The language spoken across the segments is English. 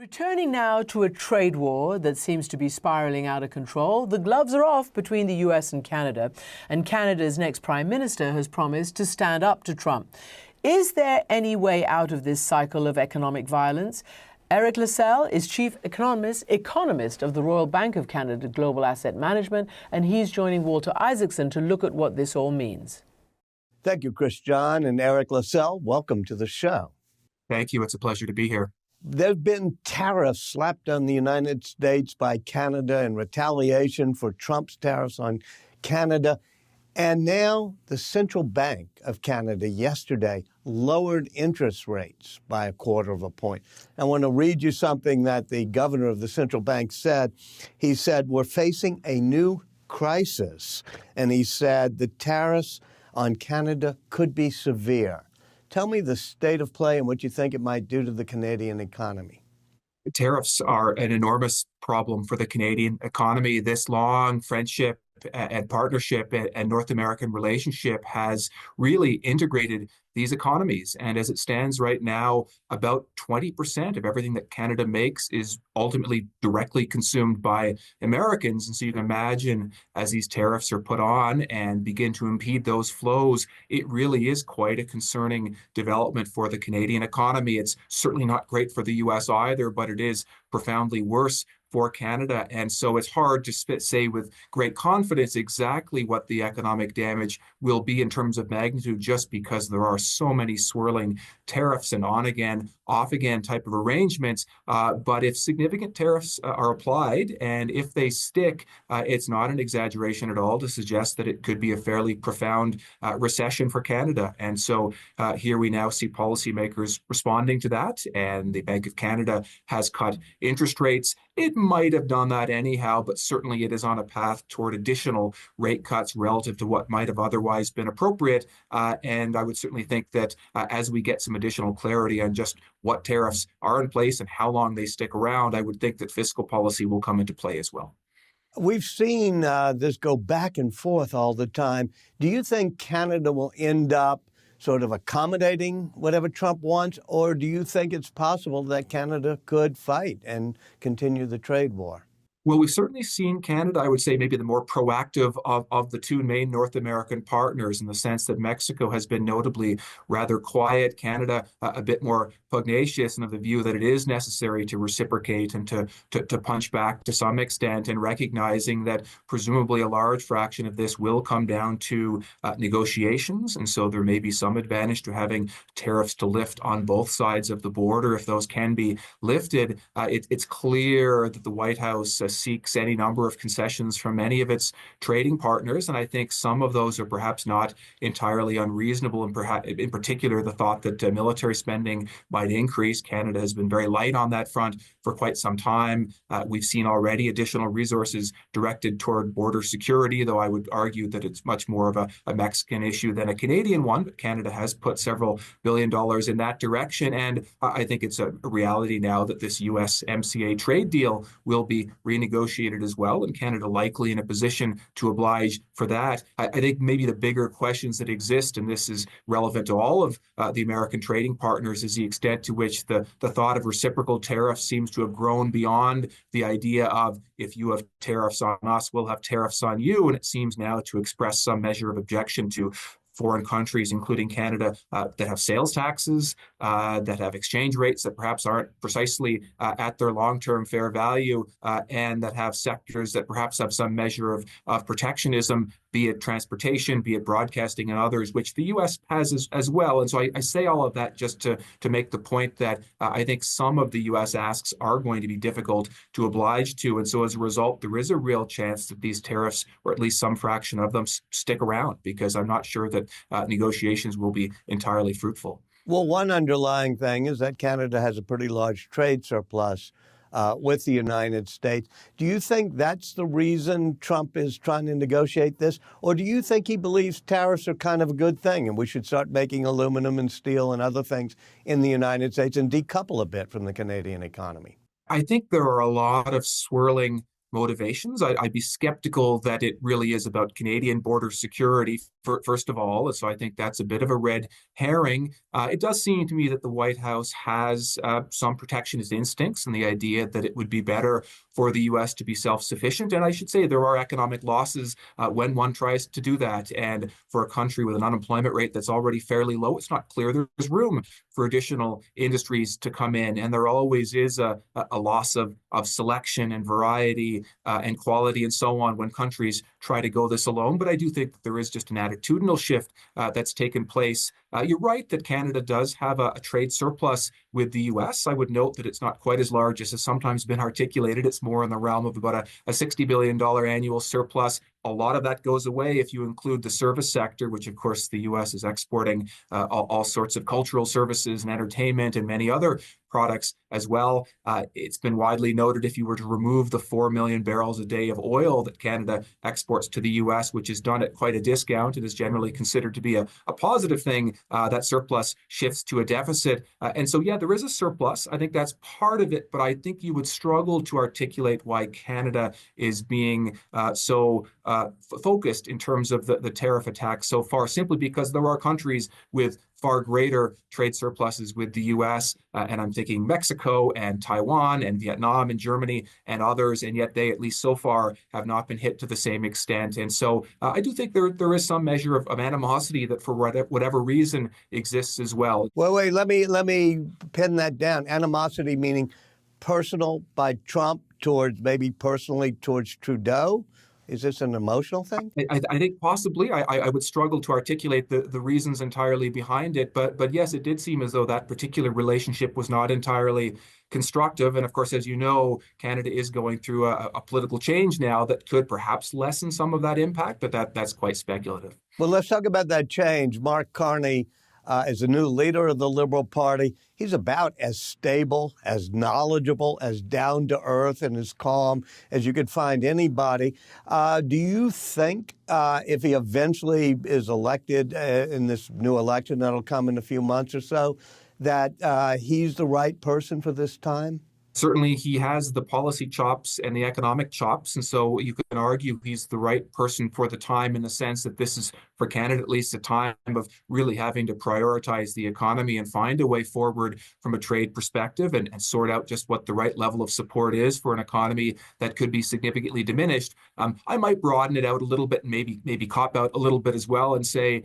Returning now to a trade war that seems to be spiraling out of control, the gloves are off between the US and Canada's next Prime Minister has promised to stand up to Trump. Is there any way out of this cycle of economic violence? Eric Lassell is Chief Economist of the Royal Bank of Canada Global Asset Management, and he's joining Walter Isaacson to look at what this all means. Thank you, Chris John and Eric Lassell. Welcome to the show. Thank you. It's a pleasure to be here. There have been tariffs slapped on the United States by Canada in retaliation for Trump's tariffs on Canada. And now the Central Bank of Canada yesterday lowered interest rates by 1/4 point. I want to read you something that the governor of the central bank said. He said, "We're facing a new crisis." And he said the tariffs on Canada could be severe. Tell me the state of play and what you think it might do to the Canadian economy. Tariffs are an enormous problem for the Canadian economy. This long friendship and partnership and North American relationship has really integrated these economies. And as it stands right now, about 20% of everything that Canada makes is ultimately directly consumed by Americans. And so you can imagine as these tariffs are put on and begin to impede those flows, it really is quite a concerning development for the Canadian economy. It's certainly not great for the US either, but it is profoundly worse for Canada. And so it's hard to say with great confidence exactly what the economic damage will be in terms of magnitude, just because there are so many swirling tariffs and on again, off again type of arrangements. But if significant tariffs are applied and if they stick, it's not an exaggeration at all to suggest that it could be a fairly profound recession for Canada. And so here we now see policymakers responding to that. And the Bank of Canada has cut interest rates. It might have done that anyhow, but certainly it is on a path toward additional rate cuts relative to what might have otherwise been appropriate. And I would certainly think that as we get some additional clarity on just what tariffs are in place and how long they stick around, I would think that fiscal policy will come into play as well. We've seen this go back and forth all the time. Do you think Canada will end up sort of accommodating whatever Trump wants, or do you think it's possible that Canada could fight and continue the trade war? Well, we've certainly seen Canada, I would say, maybe the more proactive of the two main North American partners, in the sense that Mexico has been notably rather quiet, Canada a bit more pugnacious, and of the view that it is necessary to reciprocate and to punch back to some extent, and recognizing that presumably a large fraction of this will come down to negotiations. And so there may be some advantage to having tariffs to lift on both sides of the border if those can be lifted. It's clear that the White House seeks any number of concessions from many of its trading partners, and I think some of those are perhaps not entirely unreasonable, and perhaps in particular the thought that military spending might increase. Canada has been very light on that front for quite some time. We've seen already additional resources directed toward border security, though I would argue that it's much more of a Mexican issue than a Canadian one, but Canada has put several $billion in that direction, and I think it's a reality now that this USMCA trade deal will be renegotiated as well, and Canada likely in a position to oblige for that. I think maybe the bigger questions that exist, and this is relevant to all of the American trading partners, is the extent to which the thought of reciprocal tariffs seems to have grown beyond the idea of, if you have tariffs on us, we'll have tariffs on you. And it seems now to express some measure of objection to foreign countries, including Canada, that have sales taxes, that have exchange rates that perhaps aren't precisely at their long-term fair value, and that have sectors that perhaps have some measure of protectionism, be it transportation, be it broadcasting and others, which the U.S. has as well. And so I say all of that just to make the point that I think some of the U.S. asks are going to be difficult to oblige to. And so as a result, there is a real chance that these tariffs, or at least some fraction of them, stick around, because I'm not sure that negotiations will be entirely fruitful. Well, one underlying thing is that Canada has a pretty large trade surplus with the United States. Do you think that's the reason Trump is trying to negotiate this? Or do you think he believes tariffs are kind of a good thing and we should start making aluminum and steel and other things in the United States and decouple a bit from the Canadian economy? I think there are a lot of swirling motivations. I'd be skeptical that it really is about Canadian border security, first of all. So I think that's a bit of a red herring. It does seem to me that the White House has some protectionist instincts and the idea that it would be better for the U.S. to be self-sufficient. And I should say there are economic losses when one tries to do that. And for a country with an unemployment rate that's already fairly low, it's not clear there's room for additional industries to come in. And there always is a loss of selection and variety and quality and so on when countries try to go this alone. But I do think that there is just an attitudinal shift that's taken place. You're right that Canada does have a trade surplus with the U.S. I would note that it's not quite as large as has sometimes been articulated. It's more in the realm of about a $60 billion annual surplus. A lot of that goes away if you include the service sector, which of course the U.S. is exporting all sorts of cultural services and entertainment and many other products as well. It's been widely noted if you were to remove the 4 million barrels a day of oil that Canada exports to the U.S., which is done at quite a discount and is generally considered to be a positive thing, that surplus shifts to a deficit. And so, yeah, there is a surplus. I think that's part of it, but I think you would struggle to articulate why Canada is being so focused in terms of the tariff attack so far, simply because there are countries with far greater trade surpluses with the U.S., and I'm thinking Mexico and Taiwan and Vietnam and Germany and others, and yet they, at least so far, have not been hit to the same extent. And so I do think there is some measure of animosity that for whatever reason exists as well. Well, wait, let me pin that down. Animosity meaning personal by Trump towards, maybe personally towards Trudeau? Is this an emotional thing? I think possibly. I would struggle to articulate the reasons entirely behind it. But yes, it did seem as though that particular relationship was not entirely constructive. And of course, as you know, Canada is going through a political change now that could perhaps lessen some of that impact, but that's quite speculative. Well, let's talk about that change. Mark Carney is the new leader of the Liberal Party. He's about as stable, as knowledgeable, as down to earth, and as calm as you could find anybody. Do you think if he eventually is elected in this new election that'll come in a few months or so, that he's the right person for this time? Certainly, he has the policy chops and the economic chops. And so you can argue he's the right person for the time in the sense that this is, for Canada at least, a time of really having to prioritize the economy and find a way forward from a trade perspective and sort out just what the right level of support is for an economy that could be significantly diminished. I might broaden it out a little bit and maybe cop out a little bit as well and say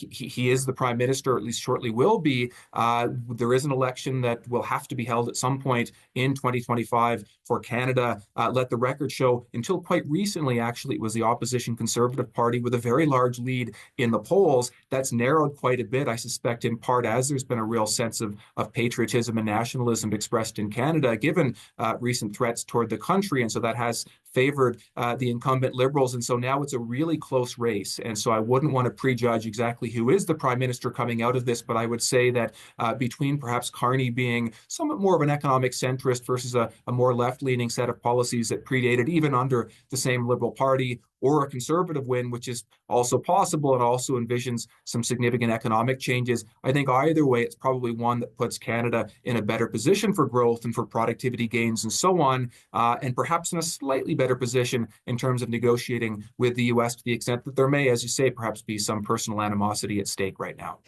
he is the prime minister, or at least shortly will be. There is an election that will have to be held at some point in 2025 for Canada. Let the record show, until quite recently, actually, it was the opposition Conservative Party with a very large lead in the polls. That's narrowed quite a bit, I suspect, in part as there's been a real sense of patriotism and nationalism expressed in Canada, given recent threats toward the country. And so that has favored the incumbent Liberals. And so now it's a really close race. And so I wouldn't want to prejudge exactly who is the prime minister coming out of this, but I would say that between perhaps Carney being somewhat more of an economic centrist versus a more left-leaning set of policies that predated even under the same Liberal Party, or a Conservative win, which is also possible and also envisions some significant economic changes. I think either way, it's probably one that puts Canada in a better position for growth and for productivity gains and so on, and perhaps in a slightly better position in terms of negotiating with the U.S. to the extent that there may, as you say, perhaps be some personal animosity at stake right now.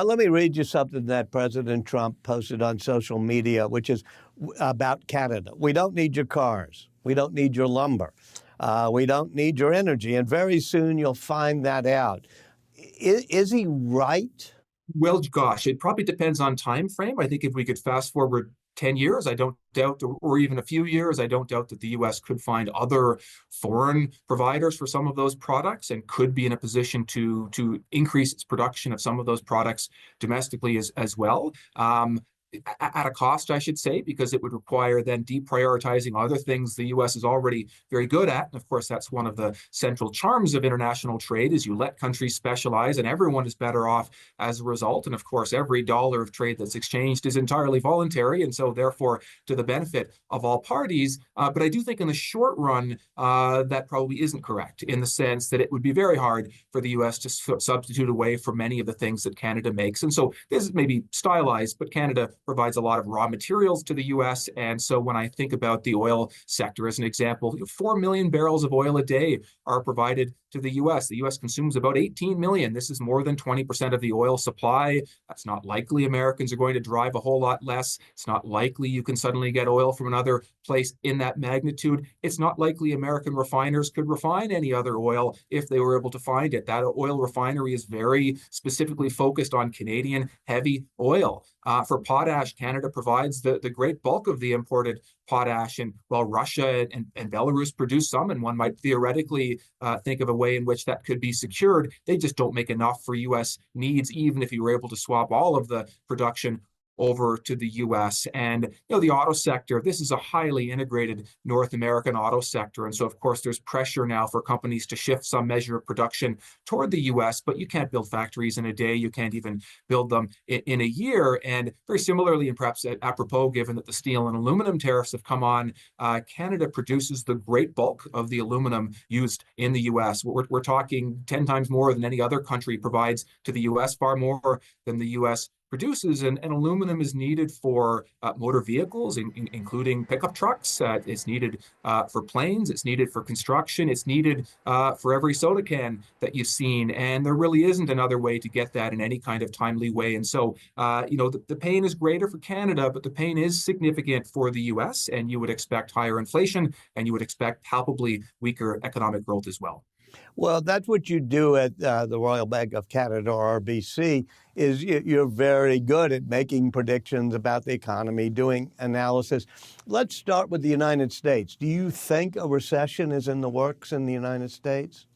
Let me read you something that President Trump posted on social media, which is about Canada. We don't need your cars. We don't need your lumber. We don't need your energy. And very soon you'll find that out. Is he right? Well, gosh, it probably depends on time frame. I think if we could fast forward 10 years, I don't doubt, or even a few years, I don't doubt that the U.S. could find other foreign providers for some of those products and could be in a position to increase its production of some of those products domestically as well. At a cost, I should say, because it would require then deprioritizing other things the U.S. is already very good at. And of course, that's one of the central charms of international trade, is you let countries specialize and everyone is better off as a result. And of course, every dollar of trade that's exchanged is entirely voluntary, and so therefore to the benefit of all parties. But I do think in the short run, that probably isn't correct, in the sense that it would be very hard for the U.S. to substitute away for many of the things that Canada makes. And so this is maybe stylized, but Canada provides a lot of raw materials to the U.S. And so when I think about the oil sector as an example, 4 million barrels of oil a day are provided to the U.S. The U.S. consumes about 18 million. This is more than 20% of the oil supply. That's not likely Americans are going to drive a whole lot less. It's not likely you can suddenly get oil from another place in that magnitude. It's not likely American refiners could refine any other oil if they were able to find it. That oil refinery is very specifically focused on Canadian heavy oil. For potash, Canada provides the great bulk of the imported potash, and while Russia and Belarus produce some, and one might theoretically think of a way in which that could be secured, they just don't make enough for U.S. needs, even if you were able to swap all of the production over to the U.S. And the auto sector, this is a highly integrated North American auto sector. And so, of course, there's pressure now for companies to shift some measure of production toward the U.S., but you can't build factories in a day. You can't even build them in a year. And very similarly, and perhaps apropos, given that the steel and aluminum tariffs have come on, Canada produces the great bulk of the aluminum used in the U.S. We're talking 10 times more than any other country provides to the U.S., far more than the U.S. produces, and aluminum is needed for motor vehicles, including pickup trucks. It's needed for planes. It's needed for construction. It's needed for every soda can that you've seen. And there really isn't another way to get that in any kind of timely way. And so, the pain is greater for Canada, but the pain is significant for the U.S. And you would expect higher inflation, and you would expect palpably weaker economic growth as well. Well, that's what you do at the Royal Bank of Canada, or RBC, is you're very good at making predictions about the economy, doing analysis. Let's start with the United States. Do you think a recession is in the works in the United States?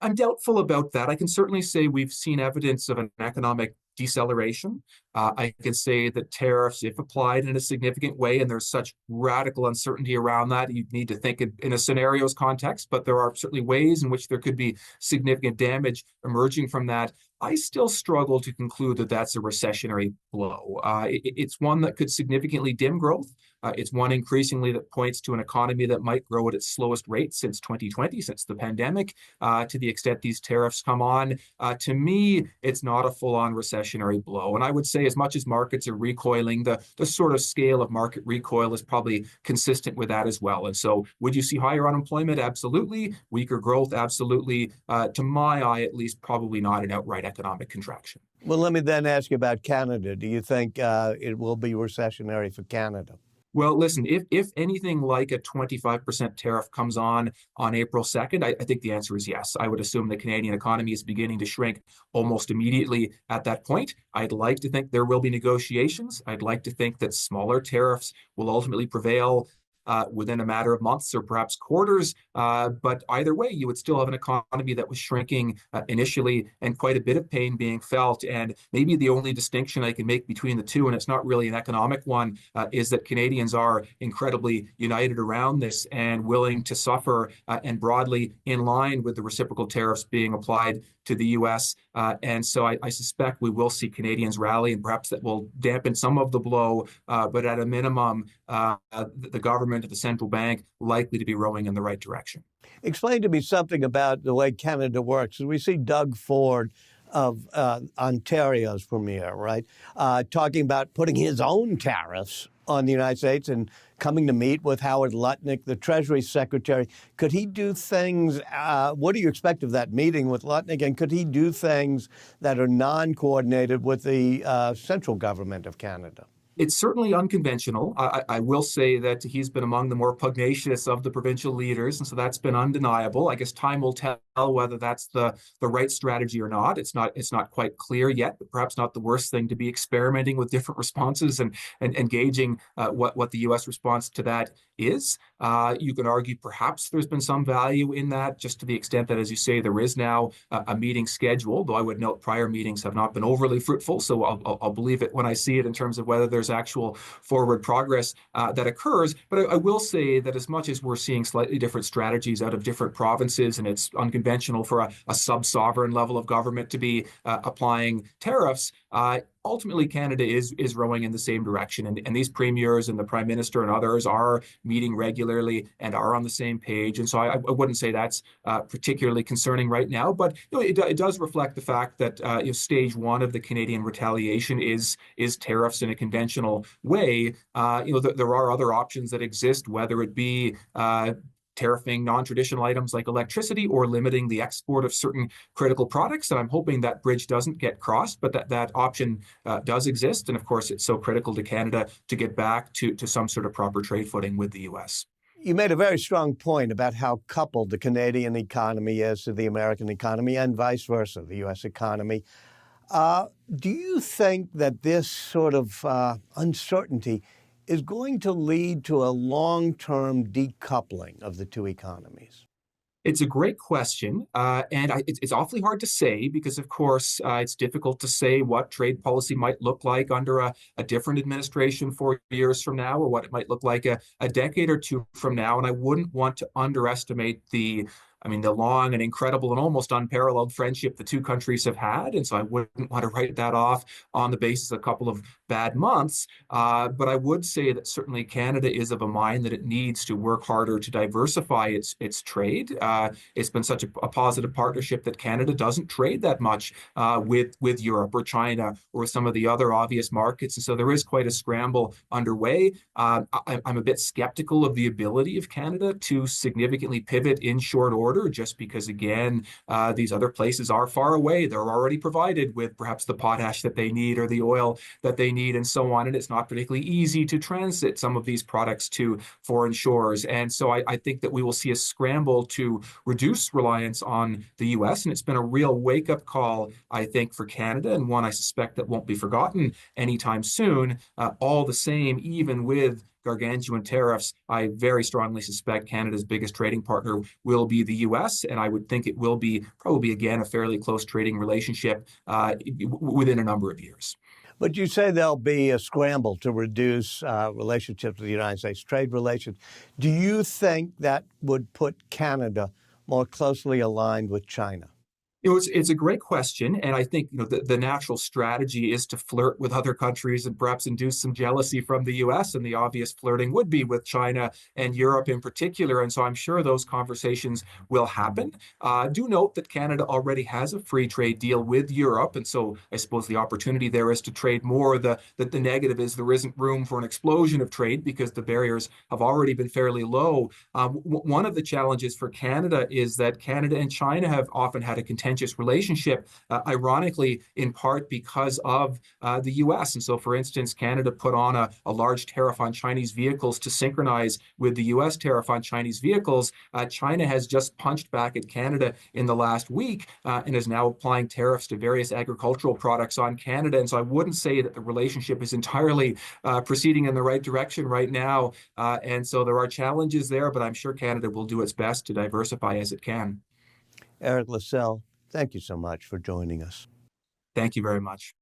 I'm doubtful about that. I can certainly say we've seen evidence of an economic deceleration. I can say that tariffs, if applied in a significant way, and there's such radical uncertainty around that, you need to think in a scenarios context, but there are certainly ways in which there could be significant damage emerging from that. I still struggle to conclude that that's a recessionary blow. It's one that could significantly dim growth. It's one increasingly that points to an economy that might grow at its slowest rate since 2020, since the pandemic, to the extent these tariffs come on. To me, it's not a full-on recessionary blow. And I would say, as much as markets are recoiling, the sort of scale of market recoil is probably consistent with that as well. And so would you see higher unemployment? Absolutely. Weaker growth? Absolutely. To my eye, at least, probably not an outright economic contraction. Well, let me then ask you about Canada. Do you think it will be recessionary for Canada? Well, listen, if anything like a 25% tariff comes on April 2nd, I think the answer is yes. I would assume the Canadian economy is beginning to shrink almost immediately at that point. I'd like to think there will be negotiations. I'd like to think that smaller tariffs will ultimately prevail within a matter of months or perhaps quarters. But either way, you would still have an economy that was shrinking initially and quite a bit of pain being felt. And maybe the only distinction I can make between the two, and it's not really an economic one, is that Canadians are incredibly united around this and willing to suffer and broadly in line with the reciprocal tariffs being applied to the U.S. And so I suspect we will see Canadians rally, and perhaps that will dampen some of the blow. But at a minimum, the government at the central bank likely to be rowing in the right direction. Explain to me something about the way Canada works. We see Doug Ford of Ontario's premier, right, talking about putting his own tariffs on the United States and coming to meet with Howard Lutnick, the Treasury Secretary. Could he do things, what do you expect of that meeting with Lutnick, and could he do things that are non-coordinated with the central government of Canada? It's certainly unconventional. I will say that he's been among the more pugnacious of the provincial leaders, and so that's been undeniable. I guess time will tell whether that's the right strategy or not. It's not quite clear yet, but perhaps not the worst thing to be experimenting with different responses and gauging what the U.S. response to that is. You can argue perhaps there's been some value in that, just to the extent that, as you say, there is now a meeting scheduled, though I would note prior meetings have not been overly fruitful, so I'll believe it when I see it in terms of whether there's actual forward progress that occurs. But I will say that as much as we're seeing slightly different strategies out of different provinces, and it's unconventional for a sub-sovereign level of government to be applying tariffs, ultimately Canada is rowing in the same direction. And these premiers and the Prime Minister and others are meeting regularly and are on the same page. And so I wouldn't say that's particularly concerning right now, but it does reflect the fact that stage one of the Canadian retaliation is tariffs in a conventional way. There are other options that exist, whether it be tariffing non-traditional items like electricity or limiting the export of certain critical products. And I'm hoping that bridge doesn't get crossed, but that option does exist. And of course, it's so critical to Canada to get back to some sort of proper trade footing with the U.S. You made a very strong point about how coupled the Canadian economy is to the American economy and vice versa, the U.S. economy. Do you think that this sort of uncertainty is going to lead to a long-term decoupling of the two economies? It's a great question, and it's awfully hard to say because, of course, it's difficult to say what trade policy might look like under a different administration 4 years from now, or what it might look like a decade or two from now. And I wouldn't want to underestimate the long and incredible and almost unparalleled friendship the two countries have had. And so I wouldn't want to write that off on the basis of a couple of bad months. But I would say that certainly Canada is of a mind that it needs to work harder to diversify its trade. It's been such a positive partnership that Canada doesn't trade that much with Europe or China or some of the other obvious markets. And so there is quite a scramble underway. I'm a bit skeptical of the ability of Canada to significantly pivot in short order, just because, again, these other places are far away. They're already provided with perhaps the potash that they need or the oil that they need and so on. And it's not particularly easy to transit some of these products to foreign shores. And so I think that we will see a scramble to reduce reliance on the U.S. And it's been a real wake-up call, I think, for Canada, and one I suspect that won't be forgotten anytime soon. All the same, even with gargantuan tariffs, I very strongly suspect Canada's biggest trading partner will be the U.S., and I would think it will be probably, again, a fairly close trading relationship within a number of years. But you say there'll be a scramble to reduce relationships with the United States, trade relations. Do you think that would put Canada more closely aligned with China? It's a great question, and I think the natural strategy is to flirt with other countries and perhaps induce some jealousy from the U.S. And the obvious flirting would be with China and Europe in particular. And so I'm sure those conversations will happen. Do note that Canada already has a free trade deal with Europe, and so I suppose the opportunity there is to trade more. The negative is there isn't room for an explosion of trade because the barriers have already been fairly low. One of the challenges for Canada is that Canada and China have often had a contentious relationship, ironically, in part because of the U.S. And so, for instance, Canada put on a large tariff on Chinese vehicles to synchronize with the U.S. tariff on Chinese vehicles. China has just punched back at Canada in the last week and is now applying tariffs to various agricultural products on Canada. And so I wouldn't say that the relationship is entirely proceeding in the right direction right now. And so there are challenges there, but I'm sure Canada will do its best to diversify as it can. Eric Lassell, thank you so much for joining us. Thank you very much.